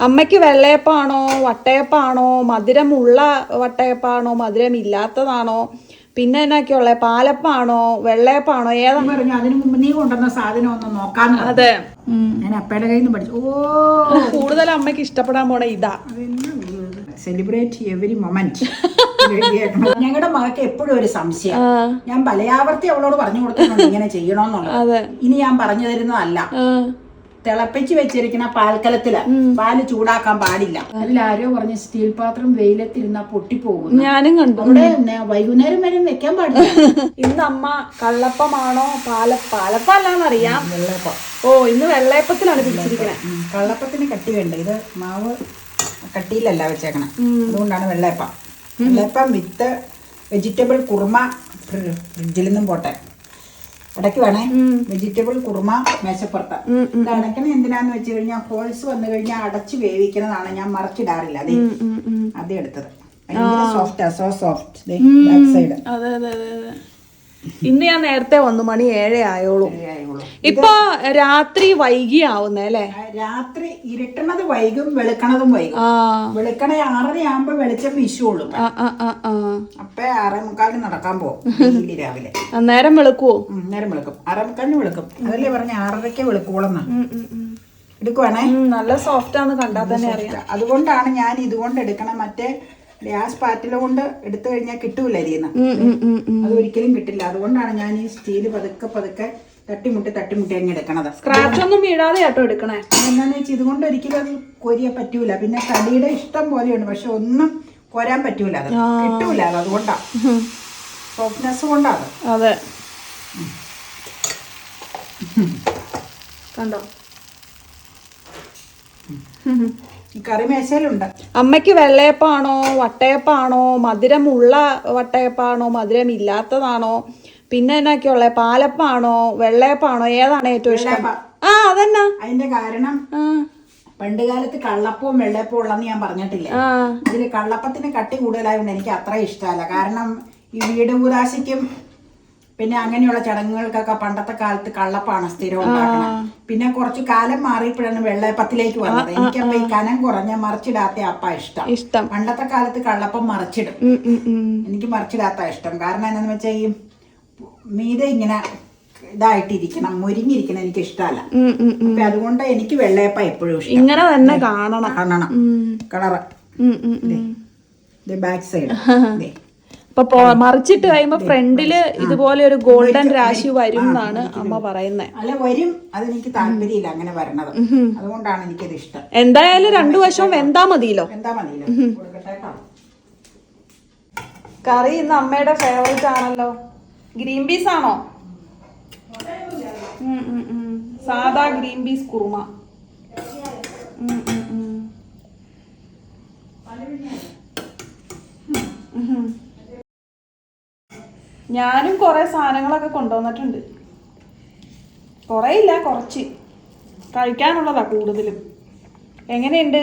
അമ്മയ്ക്ക് വെള്ളയപ്പാണോ വട്ടയപ്പാണോ, മധുരമുള്ള വട്ടയപ്പാണോ മധുരമില്ലാത്തതാണോ, പിന്നെ എന്നൊക്കെയുള്ള പാലപ്പാണോ വെള്ളയപ്പാണോ ഏതാ പറഞ്ഞു. അതിനു മുമ്പ് നീ കൊണ്ടുവന്ന സാധനം ഒന്ന് നോക്കാൻ. അതെ, ഞാൻ അപ്പയുടെ കയ്യിൽ നിന്ന് പഠിച്ചു. കൂടുതൽ അമ്മയ്ക്ക് ഇഷ്ടപ്പെടാൻ പോണ ഇതാ. Celebrate every moment. ഞങ്ങളുടെ മകൾക്ക് എപ്പോഴും ഒരു സംശയം. ഞാൻ പലയാവർത്തി അവളോട് പറഞ്ഞു കൊടുക്കുന്നുണ്ട് ഇങ്ങനെ ചെയ്യണോന്നുള്ളത്. ഇനി ഞാൻ പറഞ്ഞു തരുന്നതല്ല. തിളപ്പിച്ച് വെച്ചിരിക്കുന്ന പാൽക്കലത്തില് പാല് ചൂടാക്കാൻ പാടില്ല. അതിലാരോ പറഞ്ഞ സ്റ്റീൽ പാത്രം വെയിലത്തിരുന്ന പൊട്ടിപ്പോകും. ഞാനും കണ്ടു. അവിടെ വൈകുന്നേരം വരെ വെക്കാൻ പാടില്ല. ഇന്ന് അമ്മ കള്ളപ്പമാണോ പാലപ്പല്ലാന്നറിയാം. വെള്ളയപ്പം. ഇന്ന് വെള്ളയപ്പത്തിലാണ് പിടിച്ചിരിക്കുന്നത്. കള്ളപ്പത്തിന് കട്ടി വേണ്ട. ഇത് മാവ് കട്ടിയിലല്ല വെച്ചേക്കണം. അതുകൊണ്ടാണ് വെള്ളയപ്പം. വെള്ളയപ്പം വിത്ത് വെജിറ്റബിൾ കുറുമ. ഫ്രിഡ്ജിൽ നിന്നും പോട്ടെ, ഇടയ്ക്ക് വേണേ. വെജിറ്റബിൾ കുറുമ മേശപ്പുറത്ത്. ഇത് അടയ്ക്കണ എന്തിനാന്ന് വെച്ച് കഴിഞ്ഞാൽ ഹോൾസ് വന്നു കഴിഞ്ഞാൽ അടച്ച് വേവിക്കുന്നതാണ്. ഞാൻ മറച്ചിടാറില്ല. അതെ അത് എടുത്തത് ഭയങ്കര സോഫ്റ്റാ. So soft. Back side. ഇന്ന് ഞാൻ നേരത്തെ വന്നു. മണി 7 ആയോളൂ. ഇപ്പൊ രാത്രി വൈകിയാവുന്നേ അല്ലേ? രാത്രി ഇരുട്ടണത് വൈകും, വെളുക്കണതും വൈകും. വെളുക്കണ 6:30 ആകുമ്പോ വെളിച്ചം വീശുള്ളൂ. അപ്പൊ 6:45 നടക്കാൻ പോകും രാവിലെ. നേരം വെളുക്കുവോ? നേരം വെളുക്കും. 6:45 വെളുക്കും. അതല്ലേ പറഞ്ഞ 6:30 വെളുക്കോളെന്ന്. എടുക്കുവാണേ. നല്ല സോഫ്റ്റ് ആണെന്ന് കണ്ടാൽ തന്നെ അറിയാം. അതുകൊണ്ടാണ് ഞാൻ ഇതുകൊണ്ട് എടുക്കണം. മറ്റേ ഗ്യാസ് പാറ്റില കൊണ്ട് എടുത്തു കഴിഞ്ഞാൽ കിട്ടൂല അരിയുന്ന. അത് ഒരിക്കലും കിട്ടില്ല. അതുകൊണ്ടാണ് ഞാൻ ഈ സ്റ്റീല് പതുക്കെ തട്ടിമുട്ടി അങ്ങ് എടുക്കണത്. സ്ക്രാച്ച് ഒന്നും വീഴാതെ കേട്ടോ എടുക്കണേ. എന്താന്ന് വെച്ചാൽ ഇതുകൊണ്ട് ഒരിക്കലും അത് കൊരിയാൻ പറ്റൂല. പിന്നെ തടിയുടെ ഇഷ്ടം പോലെയുണ്ട്, പക്ഷെ ഒന്നും കൊരാൻ പറ്റൂല. അത് കിട്ടൂല. അത് അതുകൊണ്ടാ, സോഫ്റ്റ്നെസ് കൊണ്ടാണ്. അതെ, കണ്ടോ? കറി മേശയിലുണ്ട്. അമ്മയ്ക്ക് വെള്ളയപ്പാണോ വട്ടയപ്പാണോ, മധുരമുള്ള വട്ടയപ്പാണോ മധുരമില്ലാത്തതാണോ, പിന്നെ എന്നൊക്കെയുള്ള പാലപ്പാണോ വെള്ളയപ്പാണോ ഏതാണ് ഏറ്റവും ഇഷ്ടം? അതന്നെ. അതിന്റെ കാരണം പണ്ട് കാലത്ത് കള്ളപ്പവും വെള്ളയപ്പവും ഉള്ളെന്ന് ഞാൻ പറഞ്ഞിട്ടില്ലേ. അതില് കള്ളപ്പത്തിന് കട്ടി കൂടുതലായതുകൊണ്ട് എനിക്ക് അത്ര ഇഷ്ടമല്ല. കാരണം ഈ വീട് കൂതാശയ്ക്കും പിന്നെ അങ്ങനെയുള്ള ചടങ്ങുകൾക്കൊക്കെ പണ്ടത്തെ കാലത്ത് കള്ളപ്പാണ് സ്ഥിരം ഉണ്ടാക്കണം. പിന്നെ കുറച്ചു കാലം മാറിയപ്പോഴാണ് വെള്ളയപ്പത്തിലേക്ക് വന്നത്. എനിക്കപ്പോ ഈ കനം കുറഞ്ഞ മറിച്ചിടാത്ത അപ്പ ഇഷ്ടം. പണ്ടത്തെ കാലത്ത് കള്ളപ്പം മറിച്ചിടും. എനിക്ക് മറിച്ചിടാത്ത ഇഷ്ടം. കാരണം എന്താണെന്ന് വെച്ചാൽ ഈ മീതെ ഇങ്ങനെ ഇതായിട്ടിരിക്കണം, മുരിഞ്ഞിരിക്കണം എനിക്ക് ഇഷ്ടമല്ല. അപ്പൊ അതുകൊണ്ട് എനിക്ക് വെള്ളയപ്പ എപ്പോഴും ഇഷ്ടം. ഇങ്ങനെ തന്നെ കാണണം കളറ്. ബാക്ക് സൈഡ് അപ്പൊ മറിച്ചിട്ട് കഴിയുമ്പോ ഫ്രണ്ടില് ഇതുപോലെ ഒരു ഗോൾഡൻ രാശി വരും എന്നാണ് അമ്മ പറയുന്നത്. അല്ല, വരും. അതെനിക്ക് താല്പര്യമില്ല അങ്ങനെ വരണത്. അതുകൊണ്ടാണ് എനിക്കത് ഇഷ്ടം. എന്തായാലും 2 വശവും വെന്താ മതിയല്ലോ. കറി ഇന്ന് അമ്മയുടെ ഫേവറേറ്റ് ആണല്ലോ. ഗ്രീൻ പീസ് ആണോ? സാധാ ഗ്രീൻ പീസ് കുറുമ. ഞാനും കുറെ സാധനങ്ങളൊക്കെ കൊണ്ടുവന്നിട്ടുണ്ട്. കുറെ ഇല്ല, കുറച്ച് കഴിക്കാനുള്ളതാ കൂടുതലും. എങ്ങനെയുണ്ട്?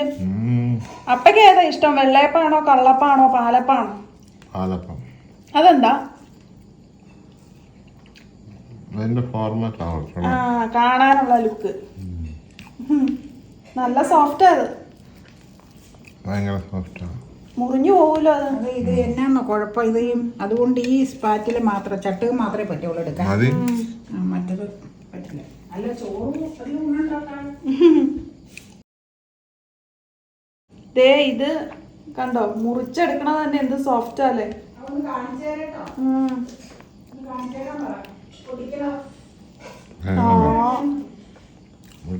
അപ്പയ്ക്ക് ഏതാ ഇഷ്ടം? വെള്ളയപ്പാണോ കള്ളപ്പാണോ പാലപ്പാണോ? പാലപ്പം. അതെന്താ? കാണാനുള്ള ലുക്ക്. നല്ല സോഫ്റ്റ് അത്. മുറിഞ്ഞു പോകൂലോ അത്. ഇത് എന്നാന്നോ കുഴപ്പം. ഇത് അതുകൊണ്ട് ഈ സ്പാറ്റില് മാത്രം ചട്ടുക മാത്രമേ പറ്റുള്ളൂ എടുക്കാൻ. മറ്റത് പറ്റില്ല. അല്ല, ദേ ഇത് കണ്ടോ, മുറിച്ചെടുക്കണത് തന്നെ എന്ത് സോഫ്റ്റ് അല്ലേ.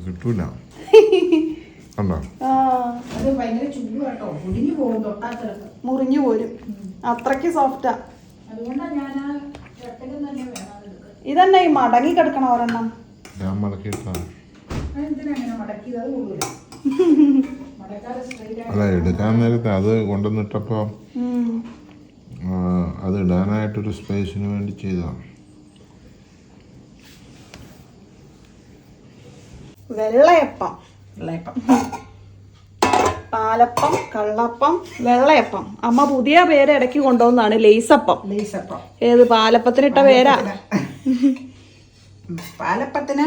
കിട്ടൂല. മുറിഞ്ഞു പോരും, അത്രക്ക് സോഫ്റ്റാ. ഇതന്നെ ഈ മടങ്ങി കിടക്കണ ഒരെണ്ണം. അല്ല, എടുക്കാൻ നേരത്തെ അത് കൊണ്ടുവന്നിട്ടപ്പോ അത് ഇടാനായിട്ടൊരു സ്പേസിന് വേണ്ടി ചെയ്തതാണ്. വെള്ളയപ്പം, പാലപ്പം, കള്ളപ്പം, വെള്ളയപ്പം. അമ്മ പുതിയ പേര് ഇടയ്ക്ക് കൊണ്ടുവന്നാണ് ലേസപ്പം. ഏത് പാലപ്പത്തിനിട്ട പേരാ? പാലപ്പത്തിന്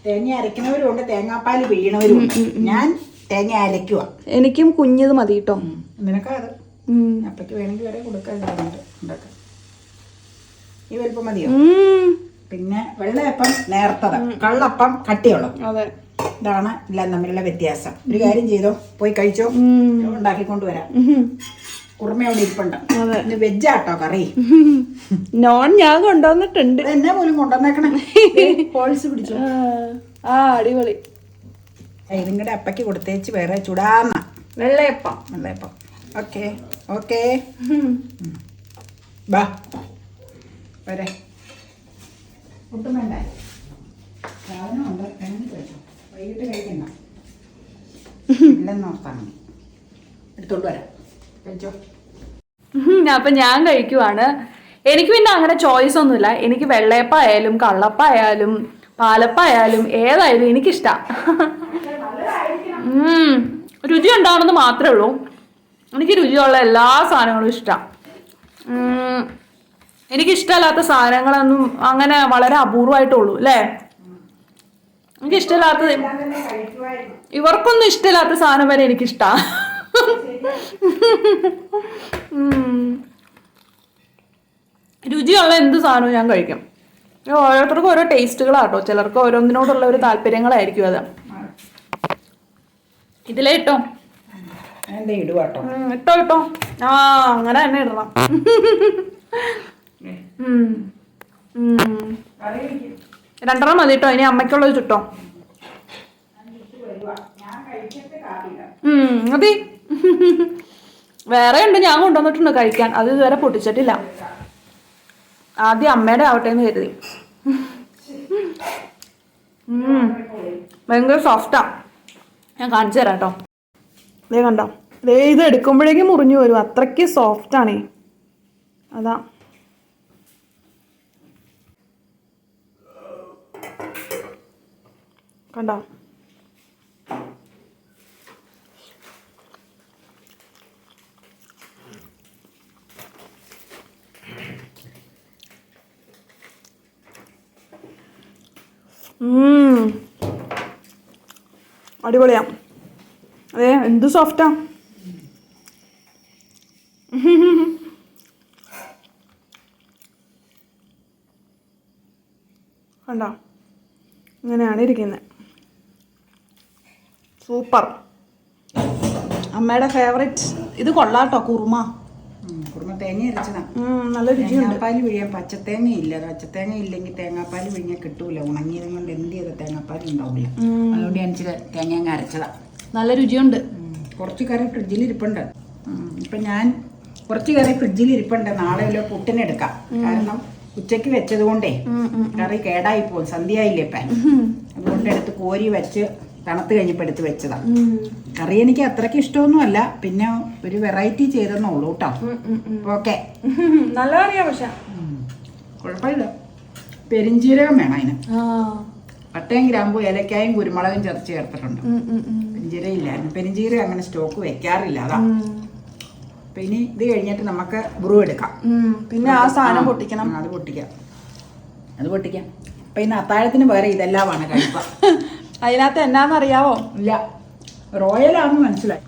തേങ്ങ അരയ്ക്കുന്നവരും ഉണ്ട്, തേങ്ങാപ്പാൽ പിഴിയണവരും ഉണ്ട്. ഞാൻ തേങ്ങ അരയ്ക്കുക. എനിക്കും കുഞ്ഞത് മതി കേട്ടോ. നിനക്കത് അപ്പയ്ക്ക് വേണമെങ്കിൽ വരെ കൊടുക്കാൻ ഉണ്ടാക്കാം. ഈ വലിപ്പം മതിയോ? പിന്നെ വെള്ളയപ്പം നേർത്തത്, കള്ളപ്പം കട്ടിയുള്ളത്. അതെ, ഇതാണ് എല്ലാം തമ്മിലുള്ള വ്യത്യാസം. ഒരു കാര്യം ചെയ്തോ, പോയി കഴിച്ചോ, ഉണ്ടാക്കിക്കൊണ്ട് വരാം. കുറുമ അവിടെ ഇരിപ്പുണ്ട്. ഇന്ന് വെജാട്ടോ കറി. നോൺ ഞാൻ കൊണ്ടുവന്നിട്ടുണ്ട്. എന്നെ പോലും കൊണ്ടുവന്നേക്കണേ. പോളിസ് പിടിച്ചു. ആ അടിപൊളി. ഇതിങ്ങടെ അപ്പയ്ക്ക് കൊടുത്തേച്ച് വേറെ ചുടാന്ന വെള്ളയപ്പം. വെള്ളയപ്പം. ഓക്കെ ഓക്കെ, ബാ വരെ. ഒട്ടും വേണ്ട, സാധനമുണ്ട്, കഴിച്ചോ. വൈകിട്ട് കഴിക്കണ്ട, ഇല്ലെന്നോർത്താണ്. എടുത്തോണ്ട് വരാം, കഴിച്ചോ. അപ്പൊ ഞാൻ കഴിക്കുവാണ്. എനിക്ക് പിന്നെ അങ്ങനെ ചോയ്സ് ഒന്നുമില്ല. എനിക്ക് വെള്ളയപ്പായാലും കള്ളപ്പായാലും പാലപ്പായാലും ഏതായാലും എനിക്കിഷ്ടാ. രുചി ഉണ്ടാവണമെന്ന് മാത്രമേ ഉള്ളൂ. എനിക്ക് രുചിയുള്ള എല്ലാ സാധനങ്ങളും ഇഷ്ടം. എനിക്കിഷ്ടമല്ലാത്ത സാധനങ്ങളൊന്നും അങ്ങനെ വളരെ അപൂർവമായിട്ടുള്ളൂ അല്ലേ. എനിക്കിഷ്ടമില്ലാത്തത്, ഇവർക്കൊന്നും ഇഷ്ടമില്ലാത്ത സാധനം വരെ എനിക്കിഷ്ടാ. രുചിയുള്ള എന്ത് സാധനവും ഞാൻ കഴിക്കും. ഓരോരുത്തർക്കും ഓരോ ടേസ്റ്റുകളാട്ടോ. ചിലർക്ക് ഓരോന്നിനോടുള്ള ഒരു താല്പര്യങ്ങളായിരിക്കും അത്. ഇതിലേ ഇട്ടോ, ഇടുവാട്ടോ, ഇട്ടോ ഇട്ടോ. ആ അങ്ങനെ തന്നെ ഇടണം. രണ്ടെണ്ണം മതി കേട്ടോ. ഇനി അമ്മയ്ക്കുള്ളത് ചുട്ടോ. മതി. വേറെ ഉണ്ട്, ഞാൻ കൊണ്ടുവന്നിട്ടുണ്ട് കഴിക്കാൻ. അത് ഇതുവരെ പൊട്ടിച്ചിട്ടില്ല. ആദ്യം അമ്മയുടെ ആവട്ടെ എന്ന് കരുതി. ഭയങ്കര സോഫ്റ്റാ. ഞാൻ കാണിച്ചു തരാം കേട്ടോ. ദേ കണ്ടോ, ദേ ഇത് എടുക്കുമ്പോഴേക്കും മുറിഞ്ഞു വരും, അത്രയ്ക്ക് സോഫ്റ്റാണേ. അതാ കണ്ടോ. അടിപൊളിയാ. അതെ, എന്ത് സോഫ്റ്റാ. കണ്ടോ, ഇങ്ങനെയാണ് ഇരിക്കുന്നത്. സൂപ്പർ. അമ്മയുടെ ഫേവറേറ്റ്. ഇത് കൊള്ളാട്ടോ, കുറുമ. കുറുമ തേങ്ങ അരച്ചതാ, നല്ല രുചിയുണ്ട്. തേങ്ങാപ്പാൽ പിഴിയാൻ പച്ചത്തേങ്ങ ഇല്ല. പച്ചത്തേങ്ങ ഇല്ലെങ്കിൽ തേങ്ങാപ്പാൽ പിഴിഞ്ഞാൽ കിട്ടൂല. ഉണങ്ങിയതും കൊണ്ട് എന്ത് ചെയ്ത തേങ്ങാപ്പാൽ ഉണ്ടാവില്ല. അതുകൊണ്ട് ഞാൻ ഇച്ചിരി തേങ്ങ അങ്ങ് അരച്ചതാ. നല്ല രുചിയുണ്ട്. കുറച്ച് കറി ഫ്രിഡ്ജിൽ ഇരിപ്പുണ്ട്. ഇപ്പം ഞാൻ കുറച്ച് കറി ഫ്രിഡ്ജിൽ ഇരിപ്പുണ്ട്. നാളെ വല്ല പുട്ടിനെടുക്കാം. കാരണം ഉച്ചയ്ക്ക് വെച്ചത് കൊണ്ടേ കറി കേടായി പോകും. സന്ധ്യയായില്ലേ ഇപ്പം. അതുകൊണ്ട് എടുത്ത് കോരി വെച്ച് തണുത്ത് കഴിഞ്ഞപ്പോൾ എടുത്ത് വെച്ചതാ. കറി എനിക്ക് അത്രയ്ക്ക് ഇഷ്ടമൊന്നും അല്ല, പിന്നെ ഒരു വെറൈറ്റി ചെയ്തെന്നുള്ളൂ കേട്ടോ. ഓക്കെ, നല്ല കറിയാ. പക്ഷെ കുഴപ്പമില്ല. പെരിഞ്ചീരകം വേണം അതിന്. പട്ടയും ഗ്രാമ്പും ഏലക്കായും കുരുമുളകും ചേർത്തിട്ടുണ്ട്. പെരിഞ്ചീരകം ഇല്ലായിരുന്നു. പെരിഞ്ചീരകം അങ്ങനെ സ്റ്റോക്ക് വെക്കാറില്ല, അതാ. അപ്പൊ ഇനി ഇത് കഴിഞ്ഞിട്ട് നമുക്ക് ബ്രൂ എടുക്കാം. പിന്നെ ആ സാധനം പൊട്ടിക്കണം. അത് പൊട്ടിക്കാം. അപ്പൊ ഇന്ന് അത്താഴത്തിന് വേറെ ഇതെല്ലാമാണ് കഴിക്കുക. അതിനകത്ത് എന്നാന്നറിയാവോ? ഇല്ല, റോയലാണെന്ന് മനസ്സിലായി.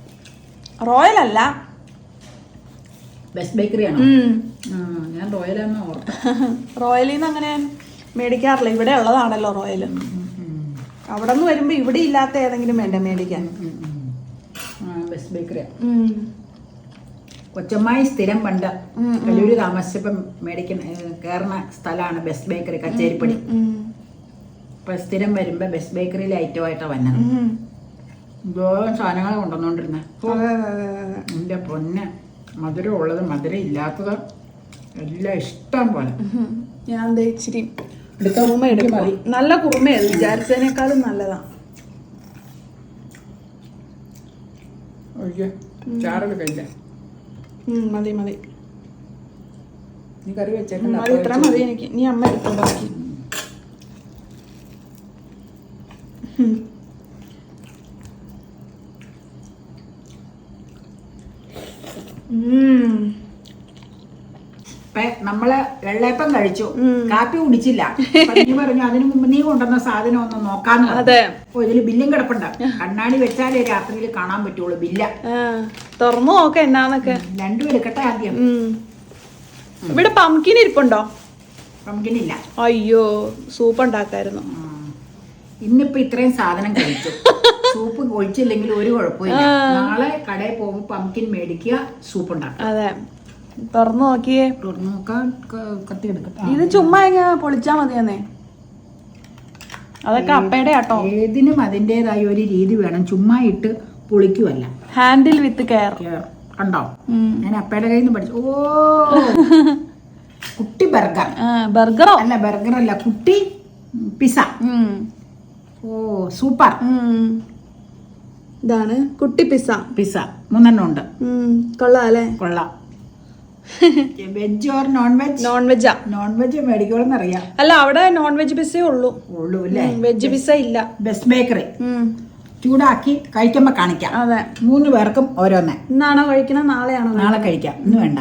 റോയൽ അല്ല, ബെസ്റ്റ് ബേക്കറി ആണോ? ഞാൻ റോയലാന്ന് ഓർത്ത. റോയലിൽ നിന്ന് അങ്ങനെ മേടിക്കാറില്ല. ഇവിടെ ഉള്ളതാണല്ലോ റോയൽ. അവിടെ നിന്ന് വരുമ്പോ ഇവിടെ ഇല്ലാത്ത ഏതെങ്കിലും വേണ്ട മേടിക്കാൻ. ബെസ്റ്റ് ബേക്കറിയാ. കൊച്ചമ്മായി സ്ഥിരം പണ്ട് കല്ലൂര് താമസിച്ചപ്പം കയറുന്ന സ്ഥലമാണ് ബെസ്റ്റ് ബേക്കറി, കച്ചേരിപ്പടി. ഇപ്പൊ സ്ഥിരം വരുമ്പോ ബെസ്റ്റ് ബേക്കറിയിലെ ഐറ്റമായിട്ടാണ് വന്നത്. എന്തോരം സാധനങ്ങൾ കൊണ്ടുവന്നോണ്ടിരുന്നെ. എന്റെ പൊന്നെ, മധുരം ഉള്ളത് മധുരം ഇല്ലാത്തത് എല്ലാം ഇഷ്ടം പോലെ. ഞാൻ ഇച്ചിരി കുറുമ എടുക്കും. നല്ല കുറുമയത് വിചാരിച്ചതിനേക്കാളും നല്ലതാ. ചാറൊക്കെ കഴിച്ച മതി. നീ കറി വെച്ചേക്കണ്ട. ഇത്ര മതി എനിക്ക്. നീ അമ്മ എടുത്തോ ബാക്കി. അപ്പൊ നമ്മള് വെള്ളയപ്പം കഴിച്ചു, കാപ്പി കുടിച്ചില്ല. അപ്പൊ നീ പറഞ്ഞു അതിനു മുമ്പ് നീ കൊണ്ടുവന്ന സാധനം ഒന്ന് നോക്കാന്ന് പറഞ്ഞു. അതെ. ഓ ഇതില് ബില്ലും കിടപ്പുണ്ട്. കണ്ണാടി വെച്ചാലേ രാത്രിയിൽ കാണാൻ പറ്റുള്ളൂ ബില്ല. തുറന്നു നോക്കാം എന്നാന്നൊക്കെ. രണ്ടും എടുക്കട്ടെ ആദ്യം. ഇവിടെ പംകിൻ ഇരിപ്പുണ്ടോ? പംകിനില്ല. അയ്യോ സൂപ്പ് ഉണ്ടാക്കായിരുന്നു. ഇന്നിപ്പോ ഇത്രയും സാധനം കഴിച്ചു. സൂപ്പ് ഒഴിച്ചില്ലെങ്കിൽ ഒരു കുഴപ്പമില്ല. നാളെ കടയിൽ പോകുമ്പോൾ പംകിൻ മേടിക്കുക, സൂപ്പ് ഉണ്ടാക്കുക. അതെ, തുറന്നു നോക്കിയേ. തുറന്നു നോക്കാൻ കത്തി എടുക്കട്ടെ. ഇത് ചുമ്മാ ഇങ്ങനെ പൊളിച്ചാ മതിയെന്നേ. അതൊക്കെ അപ്പയുടെ ആട്ടോ. ഏതിനും അതിൻ്റെതായ ഒരു രീതി വേണം, ചുമ്മാ ഇട്ട് പൊളിക്കുമല്ല. Handle with care. കണ്ടോ, ഞാൻ അപ്പയുടെ കയ്യിൽ നിന്ന് പഠിച്ചു. ഓ കുട്ടി ബർഗർ. ബർഗറോ? അല്ല ബർഗർ അല്ല, കുട്ടി പിസ. ഓ സൂപ്പർ. ഇതാണ് കുട്ടി പിസ്സ. പിസ്സ 3 ഉണ്ട്. കൊള്ളാം അല്ലേ? കൊള്ളാം. Veg or non veg? Non വെജാ. നോൺ വെജ് മേടിക്കോളെന്ന് അറിയാം. അല്ല അവിടെ നോൺ വെജ് പിസ്സേ ഉള്ളൂ. അല്ലേ? വെജ് പിസ്സ ഇല്ല. Best bakery. ചൂടാക്കി കഴിക്കുമ്പോ കാണിക്കാം. അതെ, 3 പേർക്കും ഓരോന്നേ. ഇന്നാണോ കഴിക്കണം നാളെയാണോ? നാളെ കഴിക്കാം, ഇന്ന് വേണ്ട.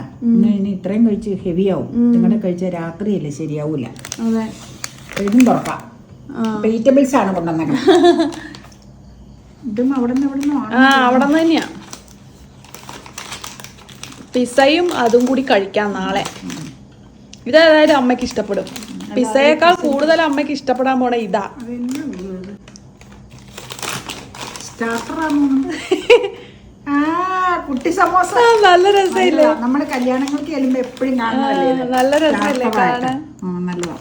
ഇനി ഇത്രയും കഴിച്ച് ഹെവി ആവും. നിങ്ങളുടെ കഴിച്ച രാത്രിയല്ലേ ശരിയാവൂല. അതെ, ഇതും തുറക്കാം. വെജിറ്റബിൾസ് ആണ് കൊണ്ടുവന്നേക്കണം. ഇതും അവിടെ അവിടെ നിന്ന് തന്നെയാ. പിസ്സയും അതും കൂടി കഴിക്കാം നാളെ. ഇതേതായാലും അമ്മയ്ക്ക് ഇഷ്ടപ്പെടും. പിസ്സയേക്കാൾ കൂടുതൽ അമ്മയ്ക്ക് ഇഷ്ടപ്പെടാൻ പോണ ഇതാ. കുട്ടി സമോസ. നല്ല രസമില്ലേ? നമ്മുടെ കല്യാണങ്ങൾക്ക് ചെല്ലുമ്പോ എപ്പോഴും കാണുന്നതല്ലേ? നല്ല രസമില്ലേ കാണാൻ? നല്ലതാ,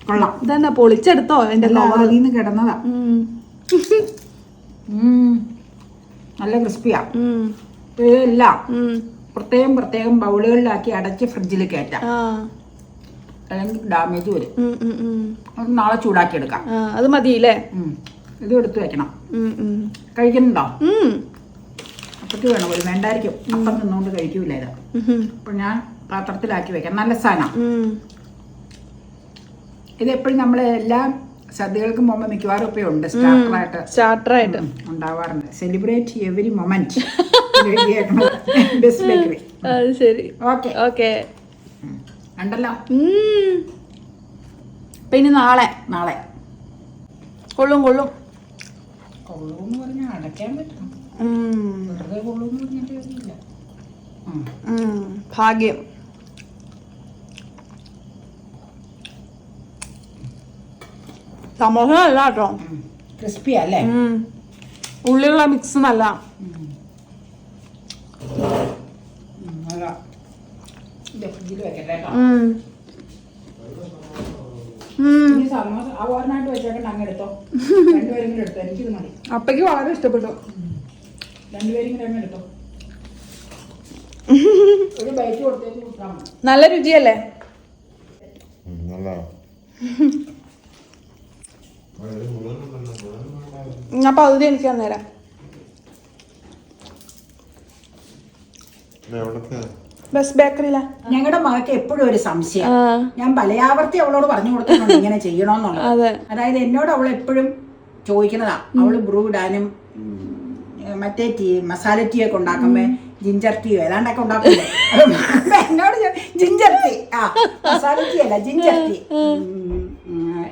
കൊള്ളാം. ഇതെന്നാ പൊളിച്ചെടുത്തോ? എന്റെ ലോറിന്ന് കിടന്നതാ. നല്ല ക്രിസ്പിയാ. ഇതെല്ലാം പ്രത്യേകം ബൗളുകളിലാക്കി അടച്ച് ഫ്രിഡ്ജിൽ കയറ്റാം, അല്ലെങ്കിൽ ഡാമേജ് വരും. നാളെ ചൂടാക്കി എടുക്കാം. അത് മതിയില്ലേ? ഇത് എടുത്ത് വെക്കണം. കഴിക്കുന്നുണ്ടോ? അപ്പക്ക് വേണം, ഒരു വേണ്ടായിരിക്കും. അപ്പം തിന്നുകൊണ്ട് കഴിക്കൂല ഇത്. അപ്പൊ ഞാൻ പാത്രത്തിലാക്കി വെക്കാം. നല്ല സാധനം ഇത്. എപ്പോഴും നമ്മൾ എല്ലാ സദ്യകൾക്കും പോകുമ്പോൾ മിക്കവാറും ഇപ്പൊ ഉണ്ട് സ്റ്റാർട്ടറായിട്ട് ഉണ്ടാവാറുണ്ട്. Celebrate every moment. Best bakery. ശരി, ഓക്കെ ഓക്കെ. ഉണ്ടല്ലോ. പിന്നെ നാളെ കൊള്ളും കൊള്ളൂന്ന് പറഞ്ഞാൽ അടയ്ക്കാൻ പറ്റണം. വെറുതെ കൊള്ളൂന്ന് പറഞ്ഞിട്ടില്ല. ഭാഗ്യം. സമോസ അല്ല കേട്ടോ, ക്രിസ്പി അല്ലേ? ഉള്ളിലുള്ള മിക്സ് നല്ല. ഫ്രിഡ്ജിൽ വെക്കട്ടെ. സമോസ ഓർമ്മയായിട്ട് വെച്ചേക്കണ്ട, അങ്ങ് എടുത്തോ. 2 പേരും കൂടെ എടുത്തോ, എനിക്കിത് മതി. അപ്പയ്ക്ക് വളരെ ഇഷ്ടപ്പെട്ടു. 2 പേരും കൂടെ അങ്ങ് എടുത്തോ. ഒരു ബൈറ്റ് കൊടുത്തേക്ക് കൊടുത്താൽ മതി. നല്ല രുചിയല്ലേ? ഞാൻ പകുതി എനിക്ക് തന്നേരാം. ബെസ്റ്റ് ബേക്കറിയില. ഞങ്ങളുടെ മകൾക്ക് എപ്പോഴും ഒരു സംശയം. ഞാൻ പലയാവർത്തി അവളോട് പറഞ്ഞു കൊടുത്തിട്ടുണ്ട് ഇങ്ങനെ ചെയ്യണോന്നുള്ളത്. അതായത് എന്നോട് അവൾ എപ്പോഴും ചോദിക്കുന്നതാ. അവള് ബ്രൂ ഇടാനും മറ്റേ മസാല ടീ ഒക്കെ ഉണ്ടാക്കുമ്പോ ജിഞ്ചർ ടീയോ ഏതാണ്ടൊക്കെ ഉണ്ടാക്കുമ്പോ എന്നോട് ജിഞ്ചർ ടീ, മസാല ടീ അല്ല ജിഞ്ചർ ടീ,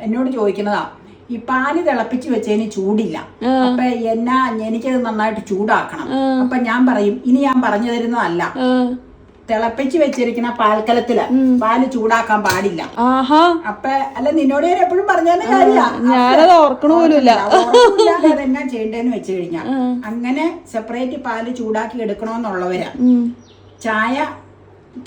എന്നോട് ചോദിക്കുന്നതാ. ഈ പാല് തിളപ്പിച്ച് വെച്ചതിന് ചൂടില്ല, അപ്പൊ എനിക്കത് നന്നായിട്ട് ചൂടാക്കണം. അപ്പൊ ഞാൻ പറയും, ഇനി ഞാൻ പറഞ്ഞു തരുന്നതല്ല, തിളപ്പിച്ച് വെച്ചിരിക്കുന്ന പാൽക്കലത്തില് പാല് ചൂടാക്കാൻ പാടില്ല. അപ്പൊ അല്ല നിന്നോട് ഞാൻ എപ്പോഴും പറഞ്ഞാൽ ഞാനത് ഓർക്കണ പോലുമില്ല. അതെന്നാ ചെയ്യേണ്ടതെന്ന് വെച്ച് കഴിഞ്ഞാൽ, അങ്ങനെ സെപ്പറേറ്റ് പാല് ചൂടാക്കി എടുക്കണോന്നുള്ളവരാ. ചായ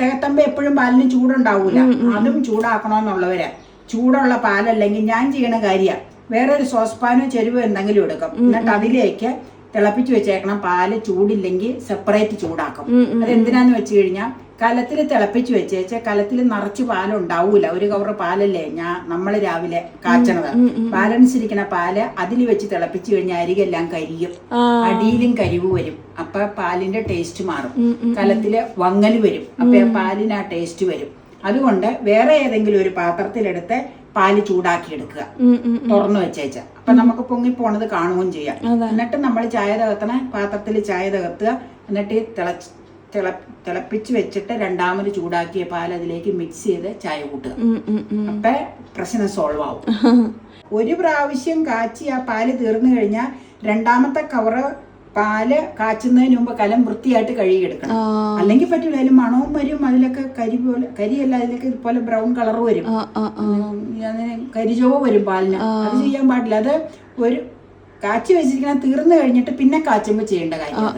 തികത്തുമ്പോ എപ്പോഴും പാലിന് ചൂടുണ്ടാവൂല, അതും ചൂടാക്കണോന്നുള്ളവരാ. ചൂടുള്ള പാലല്ലെങ്കിൽ ഞാൻ ചെയ്യണ കാര്യ, വേറൊരു സോസ്പാനോ ചെരുവോ എന്തെങ്കിലും എടുക്കും. എന്നിട്ട് അതിലേക്ക് തിളപ്പിച്ച് വെച്ചേക്കണം. പാല് ചൂടില്ലെങ്കിൽ സെപ്പറേറ്റ് ചൂടാക്കും. അതെന്തിനാന്ന് വെച്ച് കഴിഞ്ഞാൽ, കലത്തിൽ തിളപ്പിച്ച് വെച്ചേച്ച കലത്തിൽ നിറച്ച് പാലുണ്ടാവൂല. ഒരു കവറ് പാലല്ലേ നമ്മൾ രാവിലെ കാച്ചണത്. ബാലൻസ് ഇരിക്കുന്ന പാല് അതിൽ വെച്ച് തിളപ്പിച്ച് കഴിഞ്ഞാൽ അരികെല്ലാം കരിയും, അടിയിലും കരിവ് വരും. അപ്പൊ പാലിന്റെ ടേസ്റ്റ് മാറും. കലത്തില് വങ്ങൽ വരും, അപ്പൊ പാലിന് ആ ടേസ്റ്റ് വരും. അതുകൊണ്ട് വേറെ ഏതെങ്കിലും ഒരു പാത്രത്തിലെടുത്ത് പാല് ചൂടാക്കി എടുക്കുക, തുറന്നു വെച്ചേച്ച. അപ്പൊ നമുക്ക് പൊങ്ങിപ്പോണത് കാണുകയും ചെയ്യാം. എന്നിട്ട് നമ്മൾ ചായ തകർത്തണ പാത്രത്തിൽ ചായ തകർത്തുക. എന്നിട്ട് തിളപ്പിച്ച് വെച്ചിട്ട് രണ്ടാമത് ചൂടാക്കിയ പാൽ അതിലേക്ക് മിക്സ് ചെയ്ത് ചായ കൂട്ടുക. അപ്പൊ പ്രശ്നം സോൾവ് ആവും. ഒരു പ്രാവശ്യം കാച്ചി ആ പാല് തീർന്നു കഴിഞ്ഞാൽ രണ്ടാമത്തെ കവറ് പാല് കാച്ചുന്നതിന് മുമ്പ് കലം വൃത്തിയായിട്ട് കഴുകിയെടുക്കണം. അല്ലെങ്കിൽ പറ്റൂല, അതിൽ മണവും വരും, അതിലൊക്കെ കരിയല്ല, അതിലൊക്കെ ഇതുപോലെ ബ്രൗൺ കളർ വരും, അതിന് കരിചോവ വരും പാലിന്. അത് ചെയ്യാൻ പാടില്ല. അത് ഒരു കാച്ചി വെച്ചിരിക്കണം തീർന്നു കഴിഞ്ഞിട്ട് പിന്നെ കാച്ചുമ്പോൾ ചെയ്യേണ്ട കാര്യം.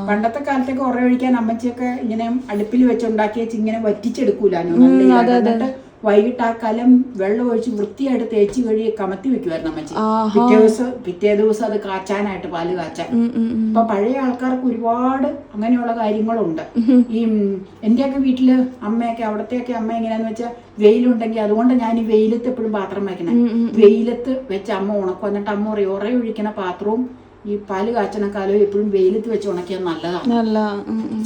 പണ്ടത്തെ കാലത്തൊക്കെ ഉറ ഒഴിക്കാൻ അമ്മച്ചിയൊക്കെ ഇങ്ങനെ അടുപ്പിൽ വെച്ചുണ്ടാക്കിയ ഇങ്ങനെ വറ്റിച്ചെടുക്കൂലായിരുന്നു. എന്നിട്ട് വൈകിട്ട് ആ കലം വെള്ളം ഒഴിച്ച് വൃത്തിയായിട്ട് തേച്ച് കഴുകി കമത്തി വെക്കുമായിരുന്നു അമ്മച്ചി. പിറ്റേ ദിവസം അത് കാച്ചാനായിട്ട്, പാല് കാച്ചാൻ. അപ്പൊ പഴയ ആൾക്കാർക്ക് ഒരുപാട് അങ്ങനെയുള്ള കാര്യങ്ങളുണ്ട്. ഈ എന്റെയൊക്കെ വീട്ടില് അമ്മയൊക്കെ, അവിടത്തെയൊക്കെ അമ്മ എങ്ങനെയാന്ന് വെച്ചാൽ വെയിലുണ്ടെങ്കിൽ, അതുകൊണ്ട് ഞാൻ ഈ വെയിലത്ത് എപ്പോഴും പാത്രം വയ്ക്കണേ. വെയിലത്ത് വെച്ച് അമ്മ ഉണക്കും. എന്നിട്ട് അമ്മ പറയും ഉറ ഒഴിക്കണ പാത്രവും ഈ പാല് കാച്ചണ കാലവും എപ്പോഴും വെയിലത്ത് വെച്ച് ഉണക്കിയാൽ നല്ലതാണ്.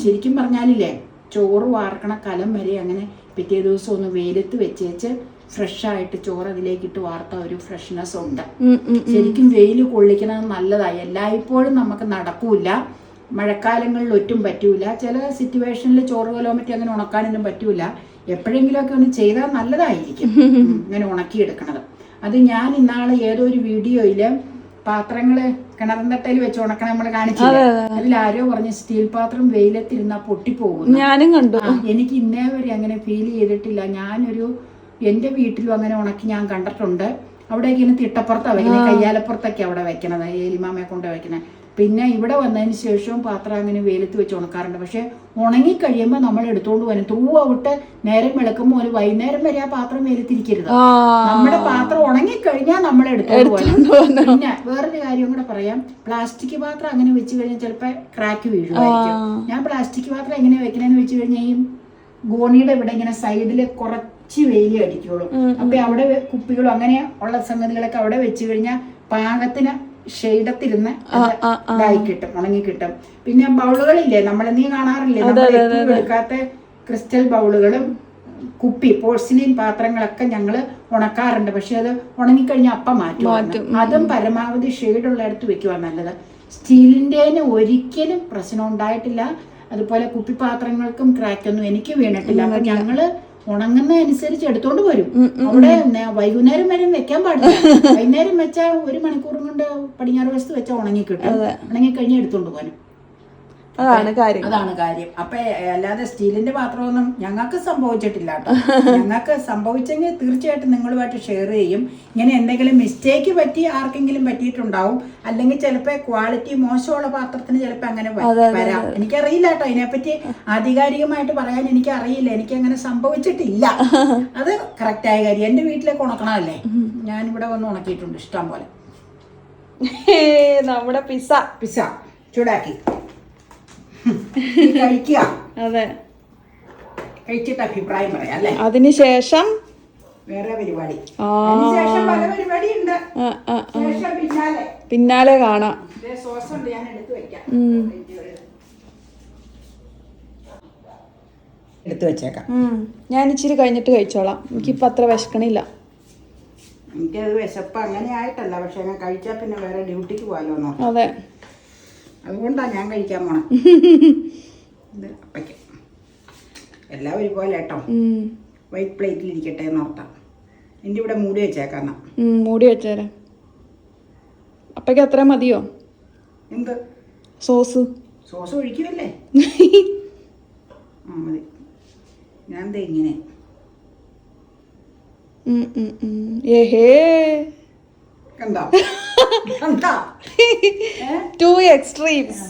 ശരിക്കും പറഞ്ഞാലില്ലേ, ചോറ് വാർക്കണ കലം വരെ അങ്ങനെ പിറ്റേ ദിവസം ഒന്ന് വെയിലത്ത് വെച്ചേച്ച് ഫ്രഷായിട്ട് ചോറ് അതിലേക്കിട്ട് വാർത്ത ഒരു ഫ്രഷ്നെസ് ഉണ്ട്. ശരിക്കും വെയിൽ കൊള്ളിക്കണത് നല്ലതായി. എല്ലായ്പ്പോഴും നമുക്ക് നടക്കൂല, മഴക്കാലങ്ങളിൽ ഒറ്റും പറ്റൂല. ചില സിറ്റുവേഷനിൽ ചോറ് കലോമറ്റി അങ്ങനെ ഉണക്കാനൊന്നും പറ്റൂല. എപ്പോഴെങ്കിലുമൊക്കെ ഒന്ന് ചെയ്താൽ നല്ലതായിരിക്കും ഇങ്ങനെ ഉണക്കിയെടുക്കണത്. അത് ഞാൻ ഇന്നാള് ഏതോ ഒരു വീഡിയോയില് പാത്രങ്ങള് കിണറിന്തട്ടയിൽ വെച്ച് ഉണക്കണം നമ്മൾ കാണിച്ചില്ല. അതിലാരോ പറഞ്ഞ് സ്റ്റീൽ പാത്രം വെയിലത്തിരുന്നാ പൊട്ടിപ്പോകും. ഞാനും കണ്ടു. എനിക്ക് ഇന്നേ വരെ അങ്ങനെ ഫീൽ ചെയ്തിട്ടില്ല. എന്റെ വീട്ടിലും അങ്ങനെ ഉണക്കി ഞാൻ കണ്ടിട്ടുണ്ട്. അവിടേക്ക് ഇങ്ങനെ തിട്ടപ്പുറത്താണ് വെക്കുന്നത്, കയ്യാലപ്പുറത്തൊക്കെ അവിടെ വെക്കണത്, ഏലിമാമയെ കൊണ്ട് വെക്കണത്. പിന്നെ ഇവിടെ വന്നതിന് ശേഷവും പാത്രം അങ്ങനെ വെയിലത്ത് വെച്ച് ഉണക്കാറുണ്ട്. പക്ഷെ ഉണങ്ങിക്കഴിയുമ്പോൾ നമ്മൾ എടുത്തോണ്ട് വരും. ത്രൂ ഔട്ട് നേരം വെളുക്കുമ്പോൾ ഒരു വൈകുന്നേരം വരെ ആ പാത്രം വെയിലത്തിരിക്കരുത്. നമ്മുടെ പാത്രം ഉണങ്ങിക്കഴിഞ്ഞാൽ നമ്മൾ എടുത്തോണ്ട് പോകണം. പിന്നെ വേറൊരു കാര്യം കൂടെ പറയാം, പ്ലാസ്റ്റിക് പാത്രം അങ്ങനെ വെച്ച് കഴിഞ്ഞാൽ ചിലപ്പോൾ ക്രാക്ക് വീഴുമായിരിക്കും. ഞാൻ പ്ലാസ്റ്റിക് പാത്രം എങ്ങനെ വെക്കണേന്ന് വെച്ച് കഴിഞ്ഞാൽ ഈ ഗോണിയുടെ ഇവിടെ ഇങ്ങനെ സൈഡില് കുറച്ച് വെയിൽ അടിക്കുള്ളൂ. അപ്പൊ അവിടെ കുപ്പികളും അങ്ങനെ ഉള്ള സംഗതികളൊക്കെ അവിടെ വെച്ച് കഴിഞ്ഞാൽ പാകത്തിന് ഷെയ്ഡത്തിരുന്ന് ഇതായി കിട്ടും, ഉണങ്ങി കിട്ടും. പിന്നെ ബൗളുകളില്ലേ, നീ കാണാറില്ലേ, നമ്മൾ എടുക്കാത്ത ക്രിസ്റ്റൽ ബൗളുകളും കുപ്പി പോഴ്സിലിൻ പാത്രങ്ങളൊക്കെ ഞങ്ങൾ ഉണക്കാറുണ്ട്. പക്ഷെ അത് ഉണങ്ങിക്കഴിഞ്ഞാൽ അപ്പം മാറ്റും. അതും പരമാവധി ഷെയ്ഡുള്ള അടുത്ത് വെക്കുവാൻ നല്ലത്. സ്റ്റീലിൻ്റെന് ഒരിക്കലും പ്രശ്നം ഉണ്ടായിട്ടില്ല. അതുപോലെ കുപ്പിപ്പാത്രങ്ങൾക്കും ക്രാക്കൊന്നും എനിക്ക് വീണിട്ടില്ല. അപ്പൊ ഞങ്ങള് ഉണങ്ങുന്നതനുസരിച്ച് എടുത്തോണ്ട് വരും. അവിടെ വൈകുന്നേരം വരെ വെക്കാൻ പാടില്ല. വൈകുന്നേരം വെച്ചാൽ 1 മണിക്കൂർ കൊണ്ട് പടിഞ്ഞാറ് വശത്ത് വെച്ചാൽ ഉണങ്ങി കിട്ടും. ഉണങ്ങി കഴിഞ്ഞാൽ എടുത്തോണ്ട് പോകാനും. അതാണ് കാര്യം. അപ്പൊ അല്ലാതെ സ്റ്റീലിന്റെ പാത്രമൊന്നും ഞങ്ങൾക്ക് സംഭവിച്ചിട്ടില്ല കേട്ടോ. ഞങ്ങൾക്ക് സംഭവിച്ചെങ്കിൽ തീർച്ചയായിട്ടും നിങ്ങളുമായിട്ട് ഷെയർ ചെയ്യും. ഇങ്ങനെ എന്തെങ്കിലും മിസ്റ്റേക്ക് പറ്റി ആർക്കെങ്കിലും പറ്റിയിട്ടുണ്ടാവും. അല്ലെങ്കിൽ ചിലപ്പോൾ ക്വാളിറ്റി മോശമുള്ള പാത്രത്തിന് ചിലപ്പോൾ അങ്ങനെ വരാം. എനിക്കറിയില്ല കേട്ടോ, ഇതിനെപ്പറ്റി ആധികാരികമായിട്ട് പറയാൻ എനിക്ക് അറിയില്ല. എനിക്ക് അങ്ങനെ സംഭവിച്ചിട്ടില്ല. അത് കറക്റ്റായ കാര്യം. എന്റെ വീട്ടിലേക്ക് ഉണക്കണമല്ലേ, ഞാനിവിടെ വന്ന് ഉണക്കിയിട്ടുണ്ട് ഇഷ്ടം പോലെ. നമ്മുടെ പിസ്സ ചൂടാക്കി കഴിക്കുക. അതെ, കഴിച്ചിട്ട് അഭിപ്രായം പറയാം അല്ലേ. അതിനുശേഷം വേറെ പരിപാടി, അതിനുശേഷം പല പരിപാടി ഉണ്ട്. പിന്നാലെ കാണാം. സോസ് ഉണ്ട്, ഞാൻ എടുത്ത് വെക്കാം. എടുത്ത് വെച്ചേക്കാം. ഞാൻ ഇച്ചിരി കഴിഞ്ഞിട്ട് കഴിച്ചോളാം. എനിക്കിപ്പോ അത്ര വിശക്കണില്ല. എനിക്കത് വിശപ്പ് അങ്ങനെ ആയിട്ടല്ല, പക്ഷെ ഞാൻ കഴിച്ചാൽ പിന്നെ വേറെ ഡ്യൂട്ടിക്ക് പോകാലോ. അതെ, അതുകൊണ്ടാണ് ഞാൻ കഴിക്കാൻ പോണം. ഇത് അപ്പയ്ക്ക് എല്ലാം ഒരുപോലെ കേട്ടോ. വൈറ്റ് പ്ലേറ്റിൽ ഇരിക്കട്ടെ എന്ന് ഓർത്താം. എൻ്റെ ഇവിടെ മൂടി വെച്ചേക്കാം. മൂടി വെച്ചേരെ. അപ്പയ്ക്ക് അത്ര മതിയോ? എന്ത് സോസ് ഒഴിക്കുമല്ലേ? ആ മതി. ഞാൻ ഇങ്ങനെ കണ്ടോ കണ്ടോ? Two extremes.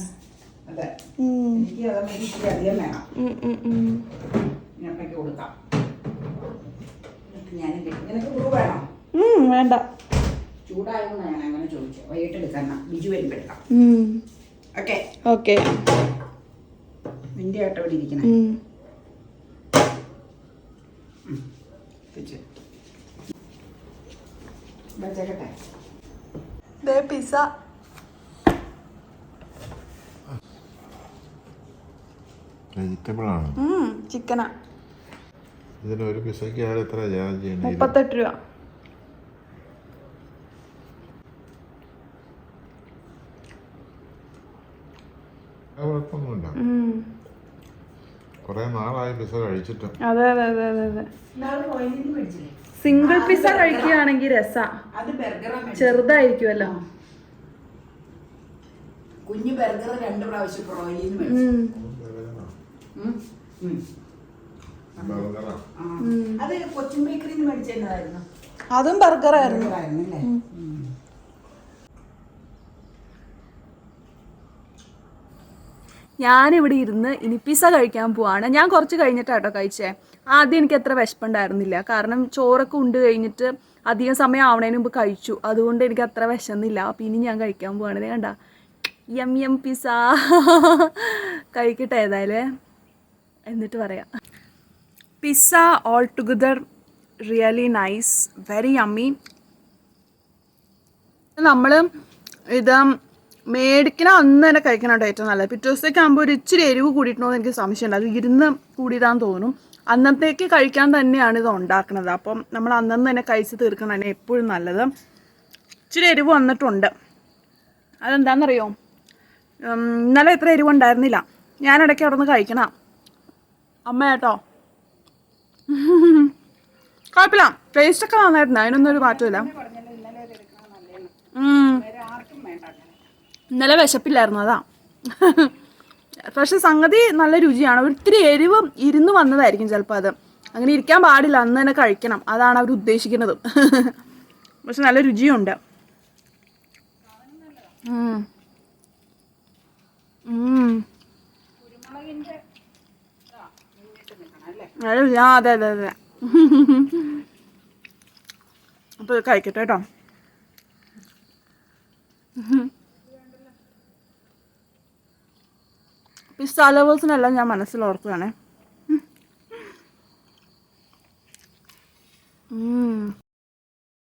അതെ, എനിക്ക് അധികം വേണം. ഞാനൊക്കെ കൊടുക്കാം. നിനക്ക് കുറു വേണം? വേണ്ട, ചൂടായതുകൊണ്ട് ഞാൻ അങ്ങനെ ചോദിച്ചത്. വൈകിട്ട് എടുക്കാം, ബിജു വരുമ്പോൾ എടുക്കാം. Okay okay. നിന്റെ ആട്ടോ ഇവിടെ ഇരിക്കണേ. വെച്ചേക്കട്ടെ. പിസ്സ വെജിറ്റബിൾ ആണ്, ചിക്കനാ. ഇതിലൊരു പിസയ്ക്ക് എത്ര ചാർജ് ചെയ്യണം? 38 രൂപ. കുഴപ്പമൊന്നുമില്ല. കുറെ നാളായി പിസ കഴിച്ചിട്ട്. അതെ അതെ അതെ അതെ അതെ. ഇന്നാള് റോയലിൽ നിന്ന് മേടിച്ചില്ലേ? സിംഗിൾ പിസ്സ കഴിക്കുകയാണെങ്കിൽ രസാ, അത് ബർഗറാണ്. ചെറുതായിരിക്കുമല്ലോ. കുഞ്ഞു ബർഗർ 2 പ്രാവശ്യം റോയലിൽ നിന്ന് മേടിച്ചു. അത് കൊച്ചിൻ ബേക്കറിയിൽ നിന്ന് മേടിച്ചതായിരുന്നു. അതും ബർഗറായിരുന്നു. അല്ലേ? ഞാനിവിടെ ഇരുന്ന് ഇനി പിസ്സ കഴിക്കാൻ പോവാണ്. ഞാൻ കുറച്ച് കഴിഞ്ഞിട്ടാട്ടോ കഴിച്ചേ. ആദ്യം എനിക്ക് അത്ര വിശപ്പുണ്ടായിരുന്നില്ല, കാരണം ചോറൊക്കെ ഉണ്ട് കഴിഞ്ഞിട്ട് അധികം സമയം ആവണേന് മുമ്പ് കഴിച്ചു. അതുകൊണ്ട് എനിക്ക് അത്ര വിശന്നില്ല. അപ്പം ഇനി ഞാൻ കഴിക്കാൻ പോവാണ്. കണ്ട യം യം പിസ്സ കഴിക്കട്ടെ ഏതായാലും, എന്നിട്ട് പറയാം. Pizza all together really nice, very yummy. നമ്മൾ ഇത് മേടിക്കണ അന്ന് തന്നെ കഴിക്കണം കേട്ടോ ഏറ്റവും നല്ലത്. പിറ്റേ ദിവസത്തേക്ക് ആകുമ്പോൾ ഒരു ഇച്ചിരി എരിവ് കൂടിയിട്ടോന്ന് എനിക്ക് സംശയമുണ്ട്. അത് ഇരുന്ന് കൂടിയതാന്ന് തോന്നും. അന്നത്തേക്ക് കഴിക്കാൻ തന്നെയാണ് ഇത് ഉണ്ടാക്കുന്നത്. അപ്പം നമ്മൾ അന്നന്ന് തന്നെ കഴിച്ച് തീർക്കണം തന്നെ എപ്പോഴും നല്ലത്. ഇച്ചിരി എരിവ് വന്നിട്ടുണ്ട്. അതെന്താണെന്നറിയോ, ഇന്നലെ ഇത്ര എരിവ് ഉണ്ടായിരുന്നില്ല. ഞാനിടയ്ക്ക് അവിടെ നിന്ന് കഴിക്കണം. അമ്മ കേട്ടോ, കുഴപ്പമില്ല, ടേസ്റ്റൊക്കെ നന്നായിരുന്നു. അതിനൊന്നും ഒരു മാറ്റമില്ല. ഇന്നലെ വിശപ്പില്ലായിരുന്നു, അതാ. പക്ഷെ സംഗതി നല്ല രുചിയാണ്. ഒത്തിരി എരിവ് ഇരുന്ന് വന്നതായിരിക്കും ചിലപ്പോൾ. അത് അങ്ങനെ ഇരിക്കാൻ പാടില്ല, അന്ന് തന്നെ കഴിക്കണം. അതാണ് അവർ ഉദ്ദേശിക്കുന്നത്. പക്ഷെ നല്ല രുചിയുണ്ട്. അതെ അതെ അതെ. അപ്പോൾ കഴിക്കട്ടെ കേട്ടോ. പിസ്സ ലവേഴ്സിനെല്ലാം ഞാൻ മനസ്സിൽ ഓർക്കുകയാണേ.